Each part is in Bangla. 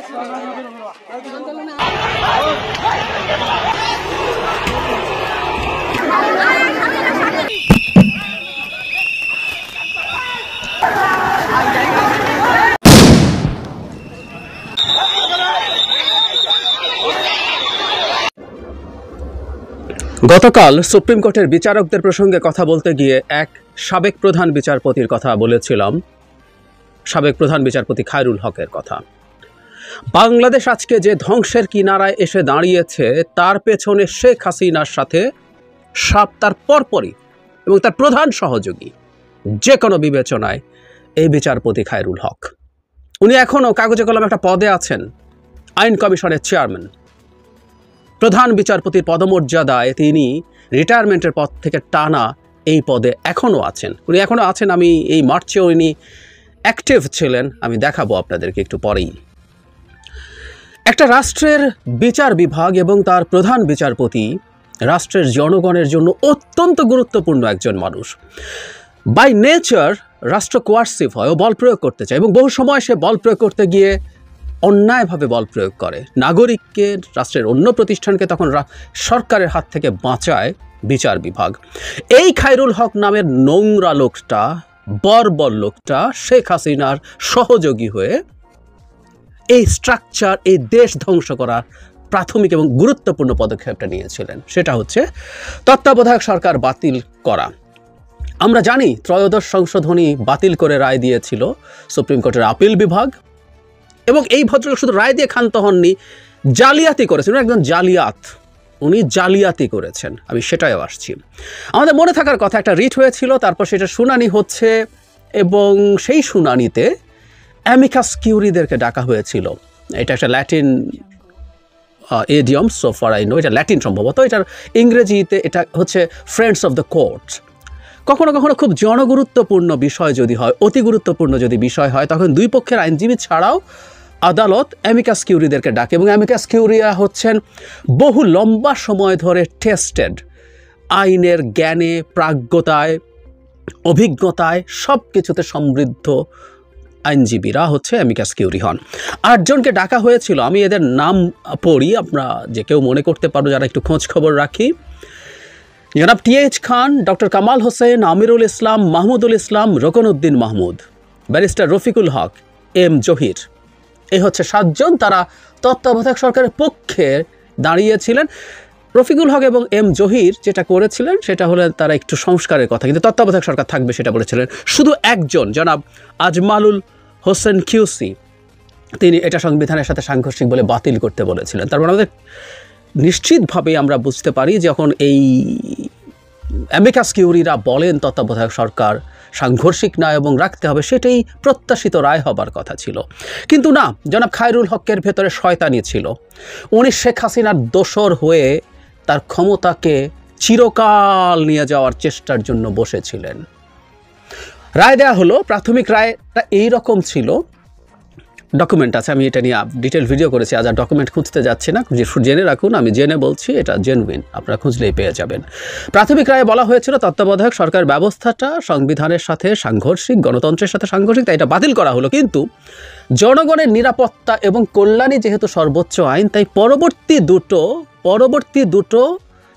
গতকাল সুপ্রিম কোর্টের বিচারকদের প্রসঙ্গে কথা বলতে গিয়ে এক সাবেক প্রধান বিচারপতির কথা বলেছিলাম, সাবেক প্রধান বিচারপতি খায়রুল হকের কথা। বাংলাদেশ আজকে যে ধ্বংসের কিনারায় এসে দাঁড়িয়েছে তার পেছনে শেখ হাসিনার সাথে তার পরপরই এবং তার প্রধান সহযোগী যে কোনো বিবেচনায় এই বিচারপতি খায়রুল হক। উনি এখনও কাগজে কলমে একটা পদে আছেন, আইন কমিশনের চেয়ারম্যান। প্রধান বিচারপতির পদমর্যাদায় তিনি রিটায়ারমেন্টের পদ থেকে টানা এই পদে এখনও আছেন। উনি এখনও আছেন, আমি এই মার্চেও উনি অ্যাক্টিভ ছিলেন, আমি দেখাবো আপনাদেরকে একটু পরেই। একটা রাষ্ট্রের বিচার বিভাগ এবং তার প্রধান বিচারপতি রাষ্ট্রের জনগণের জন্য অত্যন্ত গুরুত্বপূর্ণ একজন মানুষ। বাই নেচার রাষ্ট্র কোয়ার্সিভ হয়, ও বল প্রয়োগ করতে চায় এবং বহু সময় সে বল প্রয়োগ করতে গিয়ে অন্যায়ভাবে বল প্রয়োগ করে। নাগরিককে, রাষ্ট্রের অন্য প্রতিষ্ঠানকে তখন সরকারের হাত থেকে বাঁচায় বিচার বিভাগ। এই খায়রুল হক নামের নোংরা লোকটা, বর্বর লোকটা শেখ হাসিনার সহযোগী হয়ে এই স্ট্রাকচার, এই দেশ ধ্বংস করার প্রাথমিক এবং গুরুত্বপূর্ণ পদক্ষেপটা নিয়েছিলেন। সেটা হচ্ছে তত্ত্বাবধায়ক সরকার বাতিল করা। আমরা জানি ত্রয়োদশ সংশোধনী বাতিল করে রায় দিয়েছিল সুপ্রিম কোর্টের আপিল বিভাগ, এবং এই ভদ্রলোক শুধু রায় দিয়ে ক্ষান্ত হননি, জালিয়াতি করেছেন। একজন জালিয়াত, উনি জালিয়াতি করেছেন। আমি সেটাও আসছি। আমাদের মনে থাকার কথা, একটা রিট হয়েছিল, তারপর সেটা শুনানি হচ্ছে এবং সেই শুনানিতে অ্যামিকাস কিউরিদেরকে ডাকা হয়েছিল। এটা একটা Latin idiom, so far I know এটা ল্যাটিন সম্ভবত, এটার ইংরেজিতে এটা হচ্ছে ফ্রেন্ডস অফ দ্য কোর্ট। কখনো কখনো খুব জনগুরুত্বপূর্ণ বিষয় যদি হয়, অতি গুরুত্বপূর্ণ যদি বিষয় হয়, তখন দুই পক্ষের আইনজীবী ছাড়াও আদালত অ্যামিকাস কিউরিদেরকে ডাকে, এবং অ্যামিকাস কিউরিয়া হচ্ছেন বহু লম্বা সময় ধরে টেস্টেড, আইনের জ্ঞানে, প্রাজ্ঞতায়, অভিজ্ঞতায় সব কিছুতে সমৃদ্ধ আইনজীবীরা হচ্ছে অ্যামিকাস কিউরি হন। 8 জনকে ডাকা হয়েছিল। আমি এদের নাম পড়ি, আপনারা যে কেউ মনে করতে পারো যারা একটু খোঁজ খবর রাখি। জনাব টি.এইচ. খান, ডক্টর কামাল হোসেন, আমিরুল ইসলাম, মাহমুদুল ইসলাম, রকনউদ্দিন মাহমুদ, ব্যারিস্টার রফিকুল হক, এম জহির। এই হচ্ছে 7 জন। তারা তত্ত্বাবধায়ক সরকারের পক্ষে দাঁড়িয়েছিলেন। রফিকুল হক এবং এম জহির যেটা করেছিলেন সেটা হলো তারা একটু সংস্কারের কথা, কিন্তু তত্ত্বাবধায়ক সরকার থাকবে সেটা বলেছিলেন। শুধু একজন, জনাব আজমালুল হোসেন কিউসি, তিনি এটা সংবিধানের সাথে সাংঘর্ষিক বলে বাতিল করতে বলেছিলেন। তারপর আমাদের নিশ্চিতভাবে আমরা বুঝতে পারি যখন এই অ্যামিকাস কিউরিরা বলেন তত্ত্বাবধায়ক সরকার সাংঘর্ষিক না এবং রাখতে হবে, সেটাই প্রত্যাশিত রায় হবার কথা ছিল। কিন্তু না, জনাব খায়রুল হকের ভেতরে শয়তানি ছিল। উনি শেখ হাসিনার দোসর হয়ে তার ক্ষমতাকে চিরকাল নিয়ে যাওয়ার চেষ্টার জন্য বসেছিলেন। রায় দেয়া হলো, প্রাথমিক রায়টা এইরকম ছিল, ডকুমেন্ট আছে, আমি এটা নিয়ে ডিটেল ভিডিও করেছি, আজ আর ডকুমেন্ট খুঁজতে যাচ্ছি না, জেনে রাখুন, আমি জেনে বলছি, এটা জেনুইন, আপনারা খুঁজলেই পেয়ে যাবেন। প্রাথমিক রায়ে বলা হয়েছিল তত্ত্বাবধায়ক সরকার ব্যবস্থাটা সংবিধানের সাথে সাংঘর্ষিক, গণতন্ত্রের সাথে সাংঘর্ষিক, তাই এটা বাতিল করা হলো। কিন্তু জনগণের নিরাপত্তা এবং কল্যাণই যেহেতু সর্বোচ্চ আইন, তাই পরবর্তী দুটো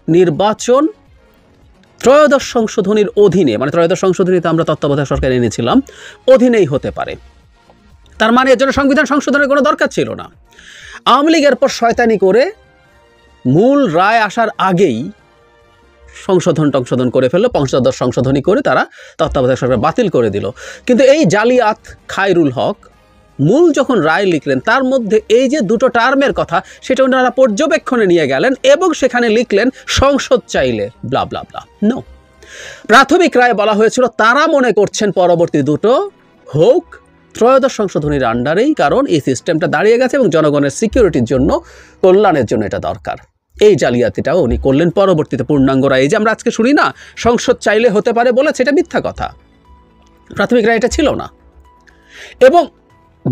নির্বাচন ত্রয়োদশ সংশোধনীর অধীনে, মানে ত্রয়োদশ সংশোধনীতে আমরা তত্ত্বাবধায়ক সরকার এনেছিলাম, অধীনেই হতে পারে। তার মানে এর জন্য সংবিধান সংশোধনের কোনো দরকার ছিল না। আওয়ামী লীগের পর শয়তানি করে মূল রায় আসার আগেই সংশোধন করে ফেললো, পঞ্চদশ সংশোধনী করে তারা তত্ত্বাবধায়ক সরকার বাতিল করে দিল। কিন্তু এই জালিয়াত খায়রুল হক মূল যখন রায় লিখলেন, তার মধ্যে এই যে দুটো টার্মের কথা সেটা ওনারা পর্যবেক্ষণে নিয়ে গেলেন এবং সেখানে লিখলেন সংসদ চাইলে ব্লা ব্লা ব্লা। নো, প্রাথমিক রায়ে বলা হয়েছিল তারা মনে করছেন পরবর্তী দুটো হোক ত্রয়োদশ সংশোধনীর আন্ডারেই, কারণ এই সিস্টেমটা দাঁড়িয়ে গেছে এবং জনগণের সিকিউরিটির জন্য, কল্যাণের জন্য এটা দরকার। এই জালিয়াতিটাও উনি করলেন পরবর্তীতে পূর্ণাঙ্গ রায়। এই যে আমরা আজকে শুনি না সংসদ চাইলে হতে পারে বলেছে, এটা মিথ্যা কথা। প্রাথমিক রায় এটা ছিল না, এবং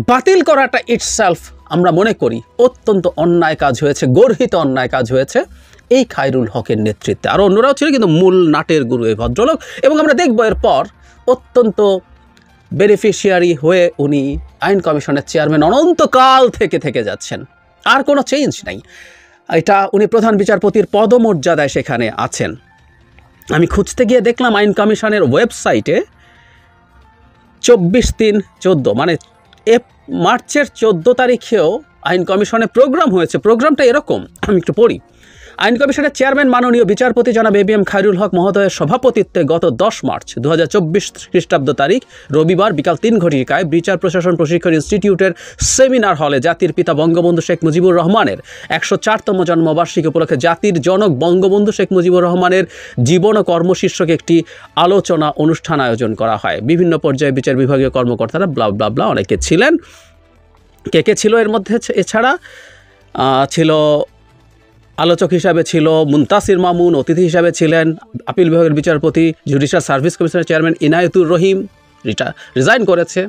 বাতিল করাটা ইটসেলফ আমরা মনে করি অত্যন্ত অন্যায় কাজ হয়েছে, গর্হিত অন্যায় কাজ হয়েছে এই খায়রুল হকের নেতৃত্বে। আর অন্যরাও ছিল, কিন্তু মূল নাটের গুরু এই ভদ্রলোক। এবং আমরা দেখব এরপর অত্যন্ত বেনিফিশিয়ারি হয়ে উনি আইন কমিশনের চেয়ারম্যান অনন্তকাল থেকে যাচ্ছেন, আর কোনো চেঞ্জ নাই। এটা উনি প্রধান বিচারপতির পদমর্যাদায় সেখানে আছেন। আমি খুঁজতে গিয়ে দেখলাম আইন কমিশনের ওয়েবসাইটে 24/3/14 মানে মার্চের 14 তারিখেও আইন কমিশনে প্রোগ্রাম হয়েছে। প্রোগ্রামটা এরকম, আমি একটু পড়ি। আইন কমিশনের চেয়ারম্যান মাননীয় বিচারপতি জনাব ABM খায়রুল হক মহোদয়ের সভাপতিত্বে গত 10 মার্চ 2024 খ্রিস্টাব্দ তারিখ রবিবার বিকাল 3 ঘটিকায় বিচার প্রশাসন প্রশিক্ষণ ইনস্টিটিউটের সেমিনার হলে জাতির পিতা বঙ্গবন্ধু শেখ মুজিবুর রহমানের 104তম জন্মবার্ষিকী উপলক্ষে জাতির জনক বঙ্গবন্ধু শেখ মুজিবুর রহমানের জীবন ও কর্ম শীর্ষক একটি আলোচনা অনুষ্ঠান আয়োজন করা হয়। বিভিন্ন পর্যায়ে বিচার বিভাগীয় কর্মকর্তারা ব্লা ব্লা ব্লা অনেকে ছিলেন। কে ছিল এর মধ্যে? এছাড়া ছিল আলোচক হিসাবে ছিল মুনতাসির মামুন, অতিথি হিসাবে ছিলেন আপিল বিভাগের বিচারপতি জুডিশিয়াল সার্ভিস কমিশনের চেয়ারম্যান ইনায়েতুর রহিম, রিজাইন করেছে,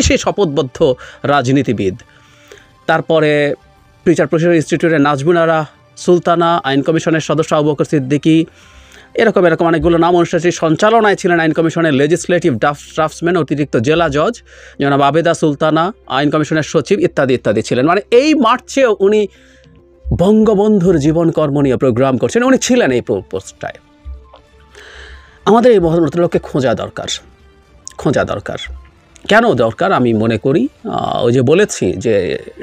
সেই শপথবদ্ধ রাজনীতিবিদ। তারপরে বিচার প্রশাসন ইনস্টিটিউটের নাজমুনারা সুলতানা, আইন কমিশনের সদস্য আবু বকর সিদ্দিকী, এরকম অনেকগুলো নাম অনুষ্ঠানটির সঞ্চালনায় ছিলেন আইন কমিশনের লেজিসলেটিভ ড্রাফটসম্যান অতিরিক্ত জেলা জজ জনাব আবেদা সুলতানা, আইন কমিশনের সচিব ইত্যাদি ছিলেন। মানে এই মার্চেও উনি বঙ্গবন্ধুর জীবন কর্ম নিয়ে প্রোগ্রাম করছেন, উনি ছিলেন এই পোস্টটায়। আমাদের এই ভদ্রলোককে খোঁজা দরকার। কেন দরকার আমি মনে করি, ওই যে বলেছি যে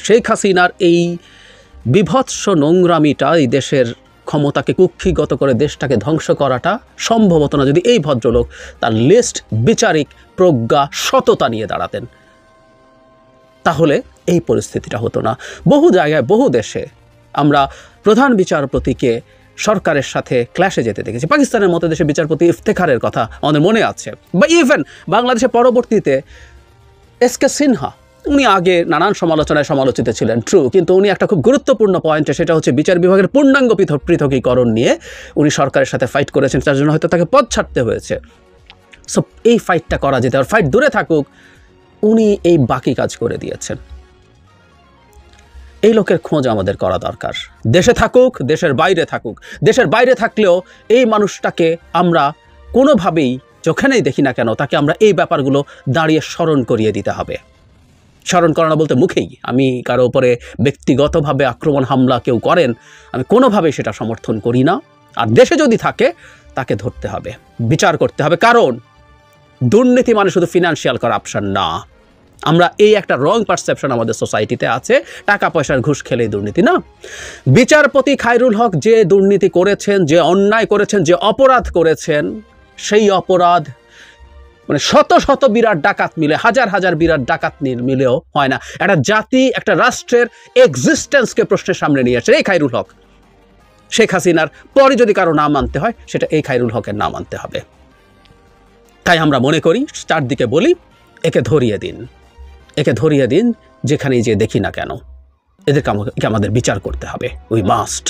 শেখ হাসিনার এই বিভৎস নোংরামিটা এই দেশের ক্ষমতাকে কুক্ষিগত করে দেশটাকে ধ্বংস করাটা সম্ভবত না যদি এই ভদ্রলোক তার লিস্ট বিচারিক প্রজ্ঞা সততা নিয়ে দাঁড়াতেন, তাহলে এই পরিস্থিতিটা হতো না। বহু জায়গায় বহু দেশে আমরা প্রধান বিচারপতিকে সরকারের সাথে ক্ল্যাশে যেতে দেখেছি। পাকিস্তানের মতো দেশে বিচারপতি ইফতেখারের কথা আমাদের মনে আছে, বা ইভেন বাংলাদেশে পরবর্তীতে SK সিনহা, উনি আগে নানান সমালোচনায় সমালোচিত ছিলেন, ট্রু, কিন্তু উনি একটা খুব গুরুত্বপূর্ণ পয়েন্টে, সেটা হচ্ছে বিচার বিভাগের পূর্ণাঙ্গ পৃথকীকরণ নিয়ে উনি সরকারের সাথে ফাইট করেছেন, তার জন্য হয়তো তাকে পদ ছাড়তে হয়েছে। সো এই ফাইটটা করা যেতে, আর ফাইট দূরে থাকুক, উনি এই বাকি কাজ করে দিয়েছেন। এই লোকের খোঁজ আমাদের করা দরকার। দেশে থাকুক, দেশের বাইরে থাকলেও এই মানুষটাকে আমরা কোনোভাবেই যেখানেই দেখি না কেন তাকে আমরা এই ব্যাপারগুলো দাঁড়িয়ে স্মরণ করিয়ে দিতে হবে। স্মরণ করানো বলতে মুখেই, আমি কারো উপরে ব্যক্তিগতভাবে আক্রমণ হামলা কেউ করেন আমি কোনোভাবেই সেটা সমর্থন করি না। আর দেশে যদি থাকে তাকে ধরতে হবে, বিচার করতে হবে, কারণ দুর্নীতি মানে শুধু ফিনান্সিয়াল করাপশন না। আমরা এই একটা রং পারসেপশন আমাদের সোসাইটিতে আছে, টাকা পয়সার ঘুষ খেলেই দুর্নীতি না। বিচারপতি খায়রুল হক যে দুর্নীতি করেছেন, যে অন্যায় করেছেন, যে অপরাধ করেছেন, সেই অপরাধ মানে শত বিরাট ডাকাত মিলে, হাজার বিরাট ডাকাত মিলেও হয় না। একটা জাতি, একটা রাষ্ট্রের এক্সিস্টেন্সকে প্রশ্নের সামনে নিয়ে আসে এই খায়রুল হক। শেখ হাসিনার পরে যদি কারো নাম আনতে হয়, সেটা এই খায়রুল হকের নাম আনতে হবে। তাই আমরা মনে করি, চারদিকে বলি, একে ধরিয়ে দিন যেখানেই যে দেখি না কেন, এদেরকে আমাদের বিচার করতে হবে। We must.